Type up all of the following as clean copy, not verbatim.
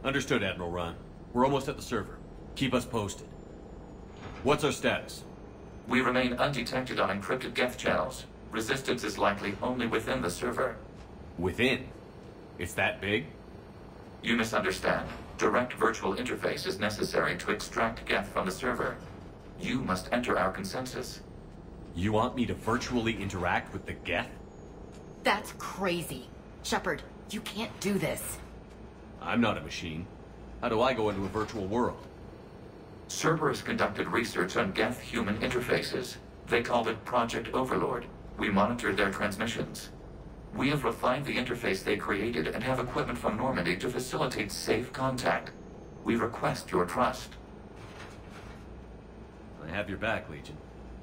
Understood, Admiral Ron. We're almost at the server. Keep us posted. What's our status? We remain undetected on encrypted Geth channels. Resistance is likely only within the server. Within? It's that big? You misunderstand. Direct virtual interface is necessary to extract Geth from the server. You must enter our consensus. You want me to virtually interact with the Geth? That's crazy. Shepard, you can't do this. I'm not a machine. How do I go into a virtual world? Cerberus conducted research on Geth-human interfaces. They called it Project Overlord. We monitored their transmissions. We have refined the interface they created and have equipment from Normandy to facilitate safe contact. We request your trust. I have your back, Legion.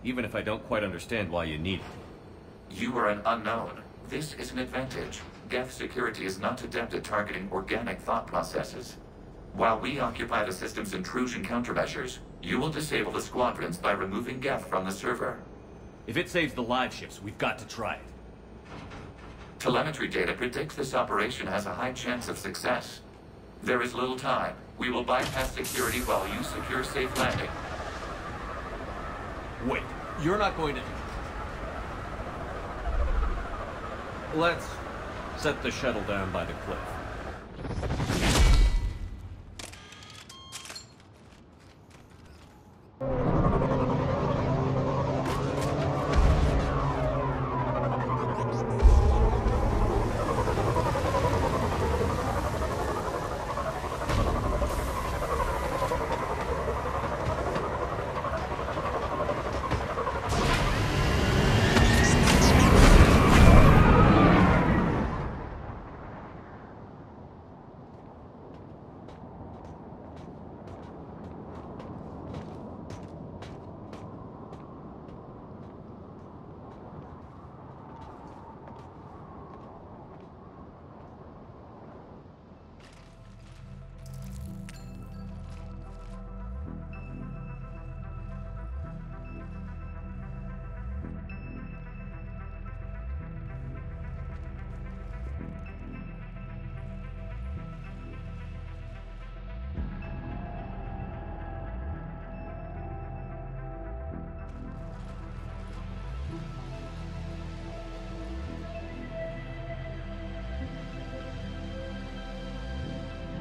Even if I don't quite understand why you need it. You are an unknown. This is an advantage. Geth security is not adept at targeting organic thought processes. While we occupy the system's intrusion countermeasures, you will disable the squadrons by removing Geth from the server. If it saves the live ships, we've got to try it. Telemetry data predicts this operation has a high chance of success. There is little time. We will bypass security while you secure safe landing. Wait, you're not going to... Let's set the shuttle down by the cliff.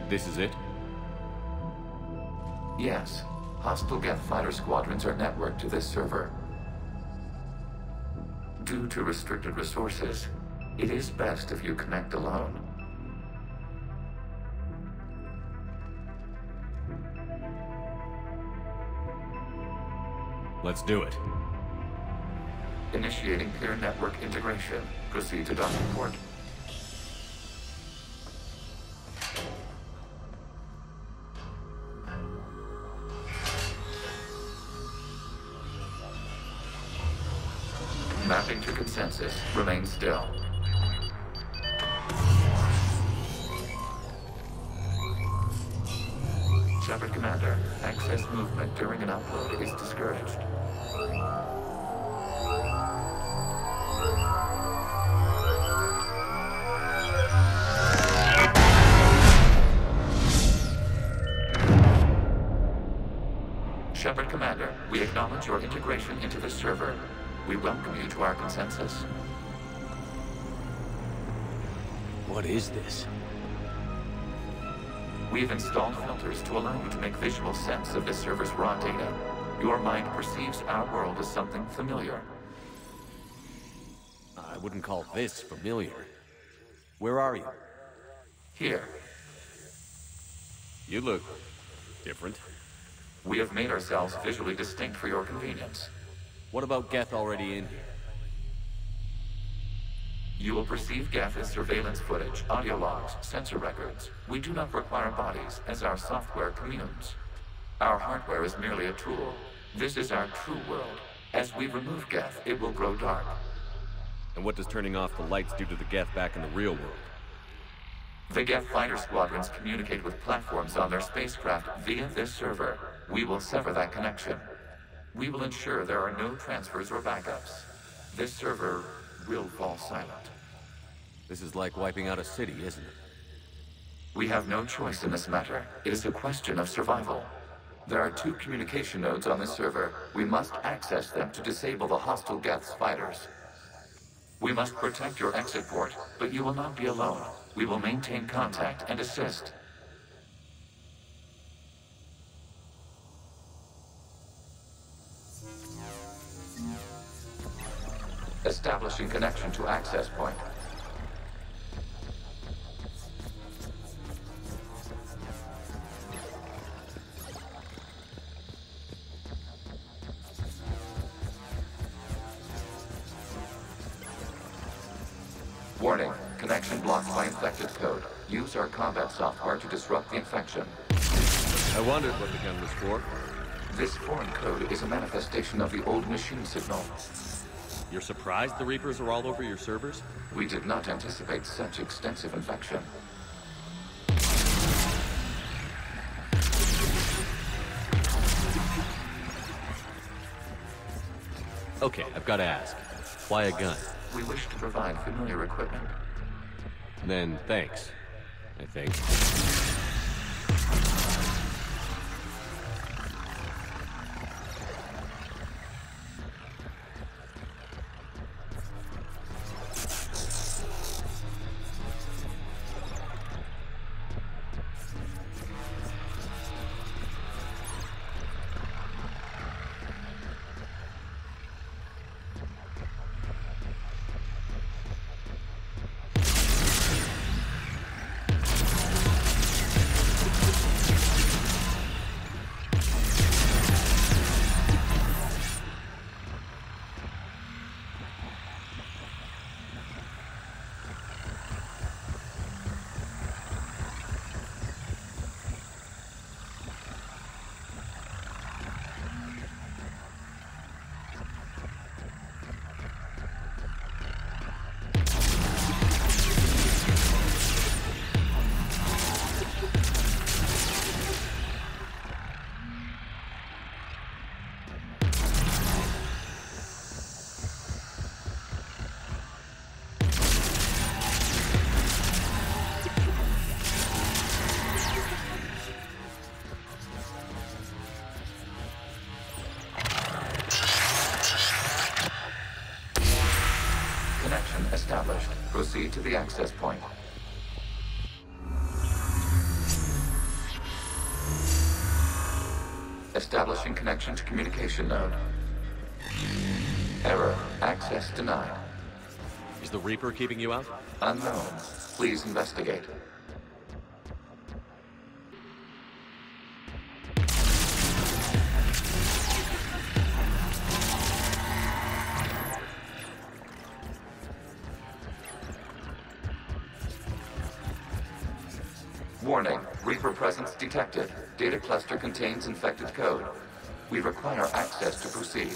This is it? Yes. Hostile Geth fighter squadrons are networked to this server. Due to restricted resources, it is best if you connect alone. Let's do it. Initiating peer network integration. Proceed to docking port. Mapping to consensus. Remain still. Shepard Commander, access movement during an upload is discouraged. Shepard Commander, we acknowledge your integration into the server. We welcome you to our consensus. What is this? We've installed filters to allow you to make visual sense of this server's raw data. Your mind perceives our world as something familiar. I wouldn't call this familiar. Where are you? Here, You look... different. we have made ourselves visually distinct for your convenience. What about Geth already in here? You will perceive Geth as surveillance footage, audio logs, sensor records. We do not require bodies, as our software communes. Our hardware is merely a tool. This is our true world. As we remove Geth, it will grow dark. And what does turning off the lights do to the Geth back in the real world? The Geth fighter squadrons communicate with platforms on their spacecraft via this server. We will sever that connection. We will ensure there are no transfers or backups. This server will fall silent. This is like wiping out a city, isn't it? We have no choice in this matter. It is a question of survival. There are 2 communication nodes on this server. We must access them to disable the hostile Geth's fighters. We must protect your exit port, but you will not be alone. We will maintain contact and assist. Establishing connection to access point. Warning, connection blocked by infected code. Use our combat software to disrupt the infection. I wondered what the gun was for. This foreign code is a manifestation of the old machine signal. You're surprised the Reapers are all over your servers? We did not anticipate such extensive infection. Okay, I've got to ask. Why a gun? We wish to provide familiar equipment. Then thanks, I think. Established. Proceed to the access point. Establishing connection to communication node. Error. Access denied. Is the Reaper keeping you out? Unknown. Please investigate. Warning, Reaper presence detected. Data cluster contains infected code. We require access to proceed.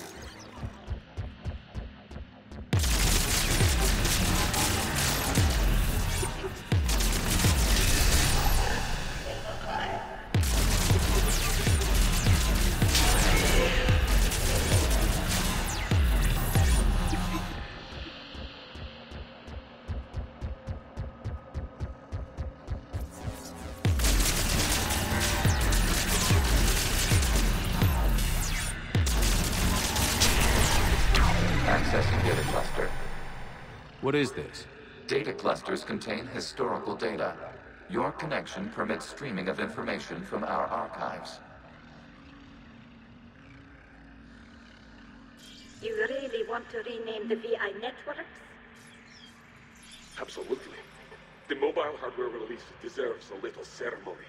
Accessing data cluster. What is this? Data clusters contain historical data. Your connection permits streaming of information from our archives. You really want to rename the VI networks? Absolutely. The mobile hardware release deserves a little ceremony.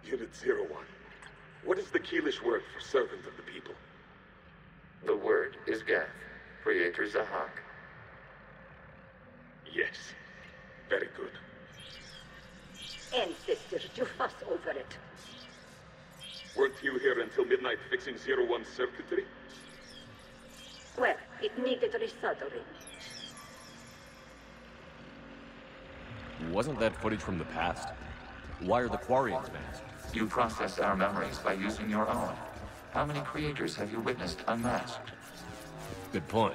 Unit 01. What is the Keelish word for servant of the people? The word is Geth, Creator Zahak. Yes. Very good. Ancestors, you fuss over it. Weren't you here until midnight fixing 01's circuitry? Well, it needed resoldering. Wasn't that footage from the past? Why are the Quarians masked? You process our memories by using your own. How many creators have you witnessed unmasked? Good point.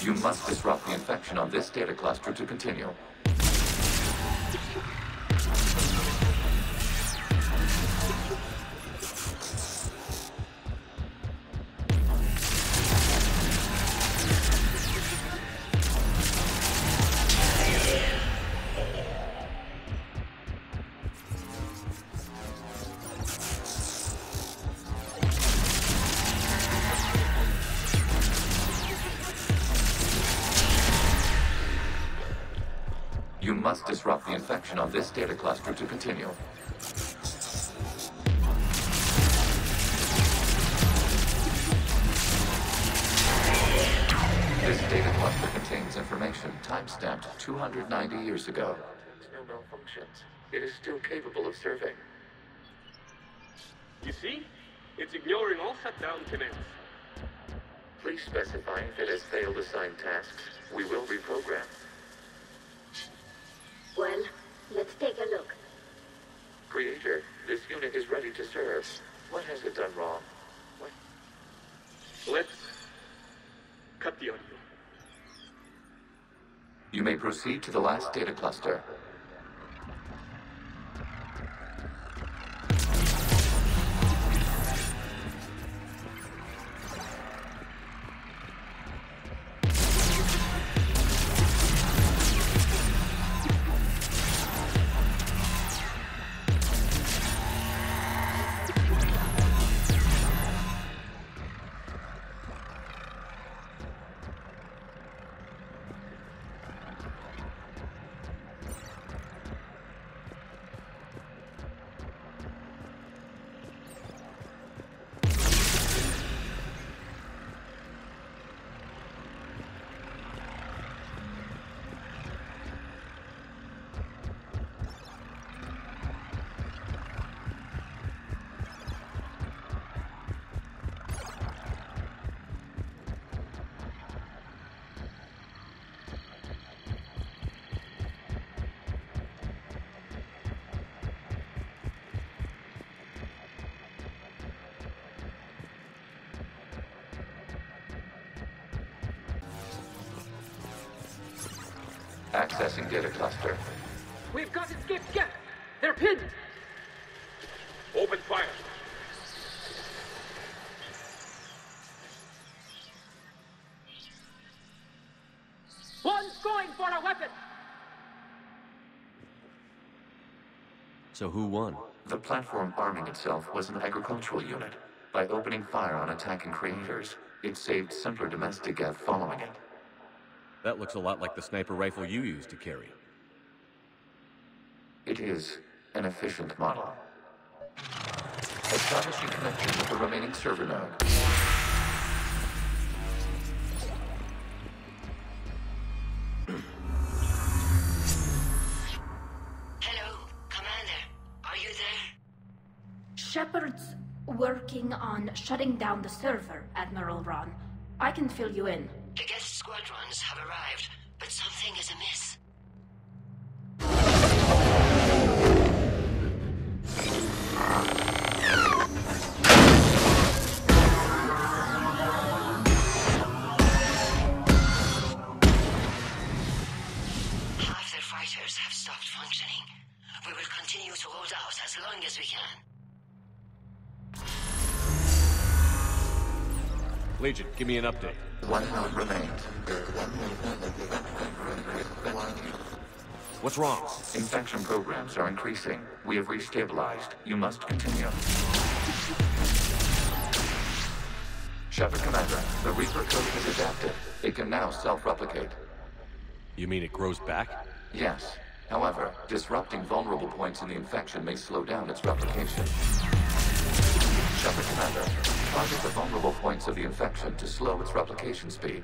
You must disrupt the infection on this data cluster to continue. You must disrupt the infection on this data cluster to continue. This data cluster contains information time-stamped 290 years ago. No malfunctions. It is still capable of serving. You see? It's ignoring all shutdown commands. Please specify if it has failed assigned tasks. We will reprogram. Well, let's take a look. Creator, this unit is ready to serve. What has it done wrong? What? Let's cut the audio. You may proceed to the last data cluster. Accessing data cluster. We've got escape gap. They're pinned. Open fire. One's going for a weapon. So who won? The platform arming itself was an agricultural unit. By opening fire on attacking creators, it saved simpler domestic Geth following it. That looks a lot like the sniper rifle you used to carry. It is an efficient model. Establishing connection with the remaining server node. Hello, Commander. Are you there? Shepard's working on shutting down the server, Admiral Ron. I can fill you in. The guest squadrons have arrived, but something is amiss. Half their fighters have stopped functioning. We will continue to hold out as long as we can. Legion, give me an update. One node remains. What's wrong? Infection programs are increasing. We have restabilized. You must continue. Shepard Commander, the Reaper code has adapted. It can now self-replicate. You mean it grows back? Yes. However, disrupting vulnerable points in the infection may slow down its replication. Shepard Commander, target the vulnerable points of the infection to slow its replication speed.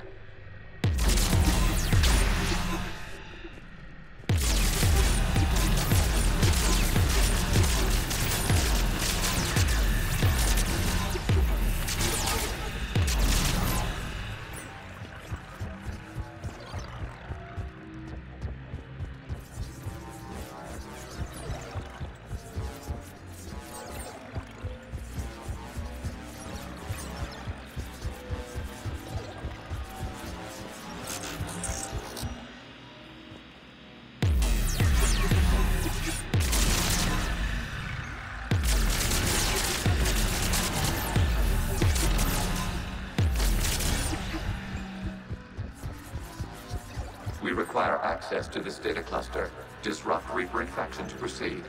require access to this data cluster. Disrupt Reaper infection to proceed.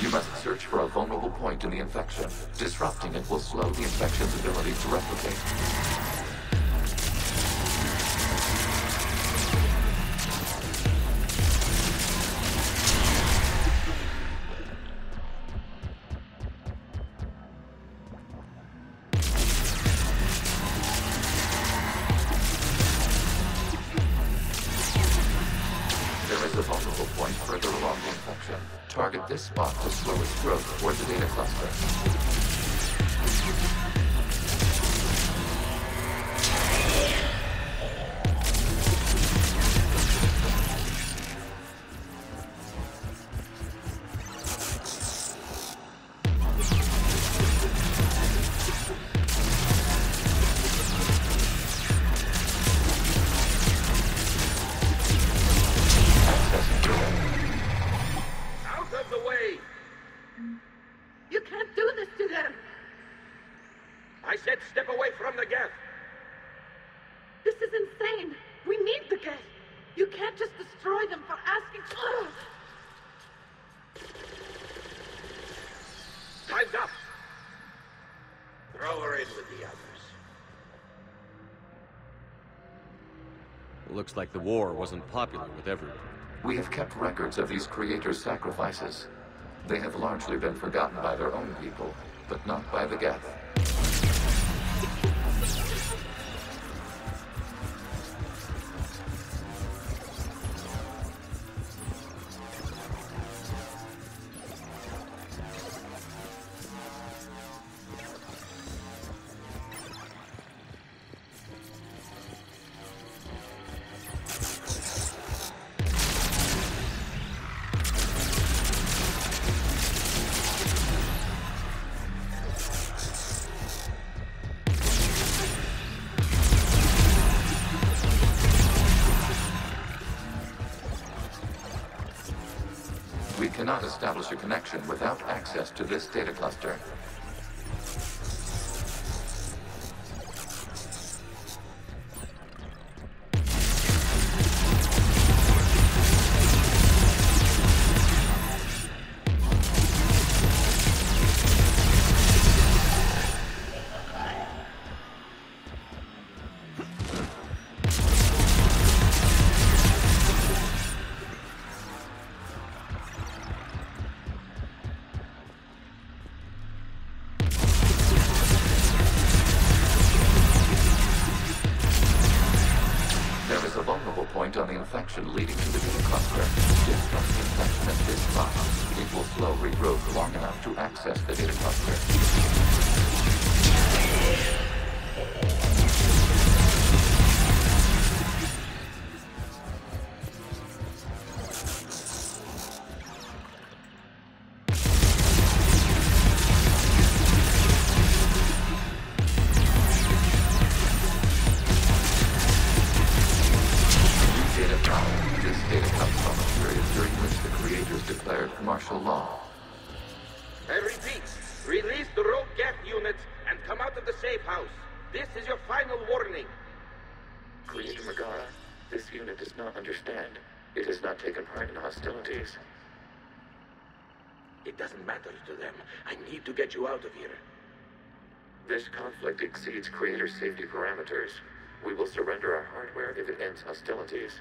You must search for a vulnerable point in the infection. Disrupting it will slow the infection's ability to replicate. Target this spot to slow its growth toward the data cluster. Time's up! Throw her in with the others. Looks like the war wasn't popular with everyone. We have kept records of these creators' sacrifices. They have largely been forgotten by their own people, but not by the Geth. We cannot establish a connection without access to this data cluster. On the infection leading to the data cluster. Disrupt the infection at this spot. It will slow regrowth long enough to access the data cluster. Martial law. I repeat, release the rogue Geth units and come out of the safe house. This is your final warning. Creator Megara, this unit does not understand. It has not taken part in hostilities. It doesn't matter to them. I need to get you out of here. This conflict exceeds Creator's safety parameters. We will surrender our hardware if it ends hostilities.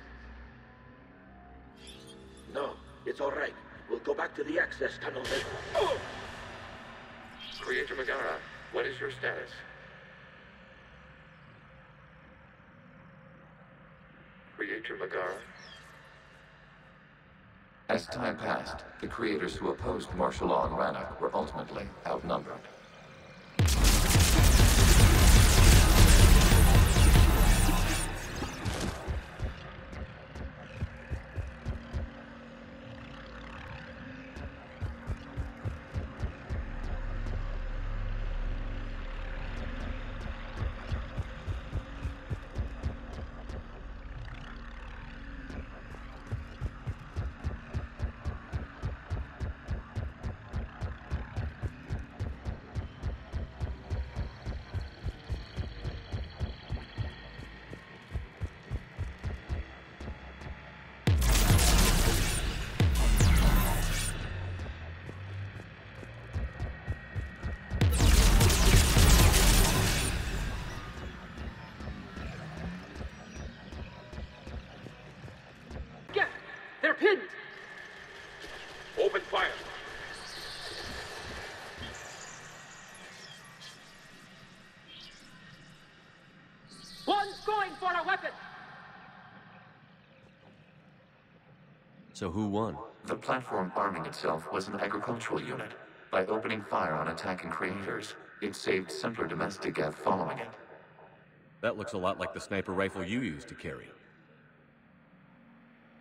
No, it's all right. We'll go back to the access tunnel then. Oh! Creator Megara, what is your status? Creator Megara? As time passed, the creators who opposed martial law in Rannoch were ultimately outnumbered. So who won? The platform arming itself was an agricultural unit. By opening fire on attacking creators, it saved simpler domestic Geth following it. That looks a lot like the sniper rifle you used to carry.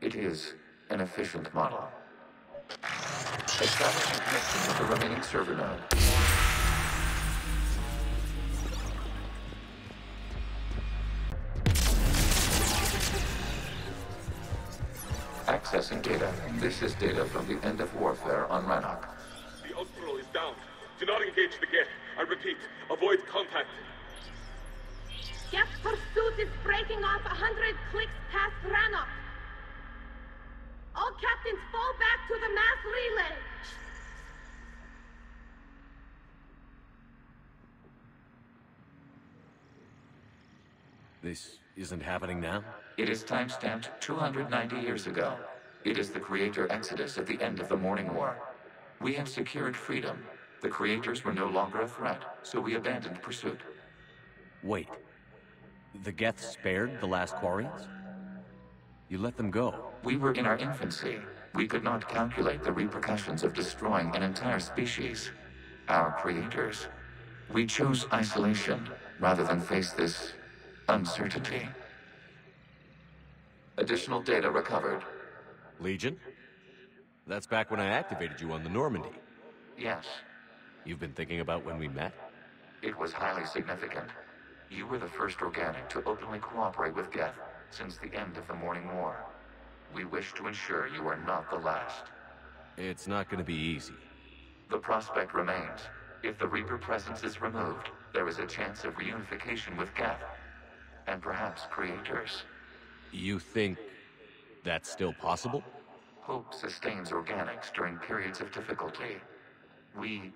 It is an efficient model. Establishing connection with the remaining server node. Accessing data. This is data from the end of warfare on Rannoch. The Austral is down. Do not engage the Geth. I repeat, avoid contact. Geth pursuit is breaking off 100 clicks past Rannoch. All captains fall back to the mass relay. This isn't happening now? It is timestamped 290 years ago. It is the Creator Exodus at the end of the Morning War. We had secured freedom. The Creators were no longer a threat, so we abandoned pursuit. Wait. The Geth spared the last Quarians? You let them go. We were in our infancy. We could not calculate the repercussions of destroying an entire species. Our creators. We chose isolation rather than face this uncertainty. Additional data recovered. Legion? That's back when I activated you on the Normandy. Yes, You've been thinking about when we met? it was highly significant. You were the first organic to openly cooperate with Geth since the end of the Morning War. We wish to ensure you are not the last. It's not gonna be easy. The prospect remains. If the Reaper presence is removed, there is a chance of reunification with Geth. And perhaps creators. You think that's still possible? Hope sustains organics during periods of difficulty. We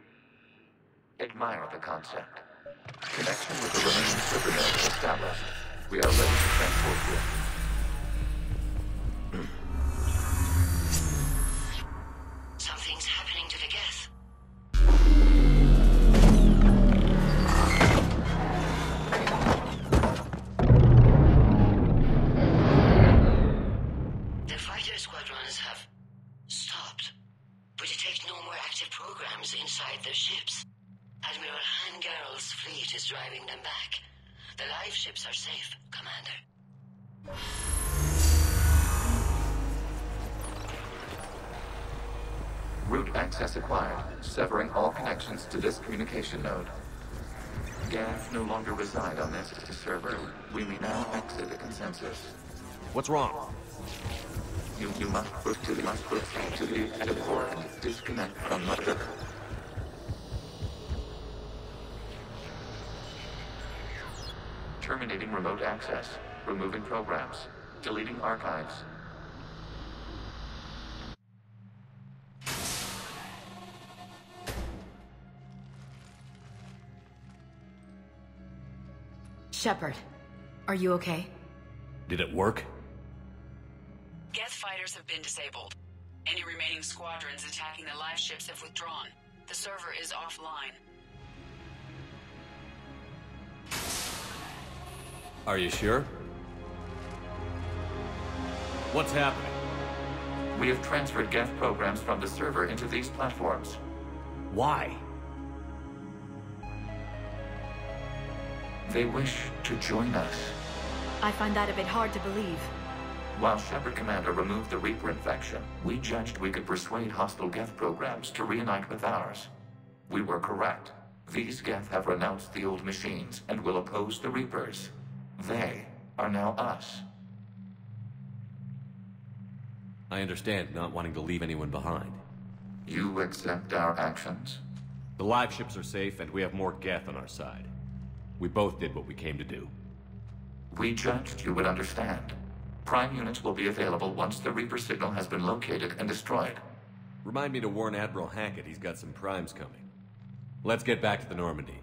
admire the concept. Connection with the remaining server node established. We are ready to transport you. Something's happening to the Geth. The fighter squadrons have stopped. We detect no more active programs inside their ships. Admiral Hangarl's fleet is driving them back. The live ships are safe, Commander. Route access acquired, severing all connections to this communication node. Geth no longer reside on this server. We may now exit the consensus. What's wrong? You must put to the exit port and disconnect from the server. Terminating remote access. Removing programs. Deleting archives. Shepard, are you okay? Did it work? Geth fighters have been disabled. Any remaining squadrons attacking the live ships have withdrawn. The server is offline. Are you sure? What's happening? We have transferred Geth programs from the server into these platforms. Why? They wish to join us. I find that a bit hard to believe. While Shepard Commander removed the Reaper infection, we judged we could persuade hostile Geth programs to reunite with ours. We were correct. These Geth have renounced the old machines and will oppose the Reapers. They are now us. I understand not wanting to leave anyone behind. You accept our actions? The live ships are safe, and we have more Geth on our side. We both did what we came to do. We judged you would understand. Prime units will be available once the Reaper signal has been located and destroyed. Remind me to warn Admiral Hackett he's got some primes coming. Let's get back to the Normandy.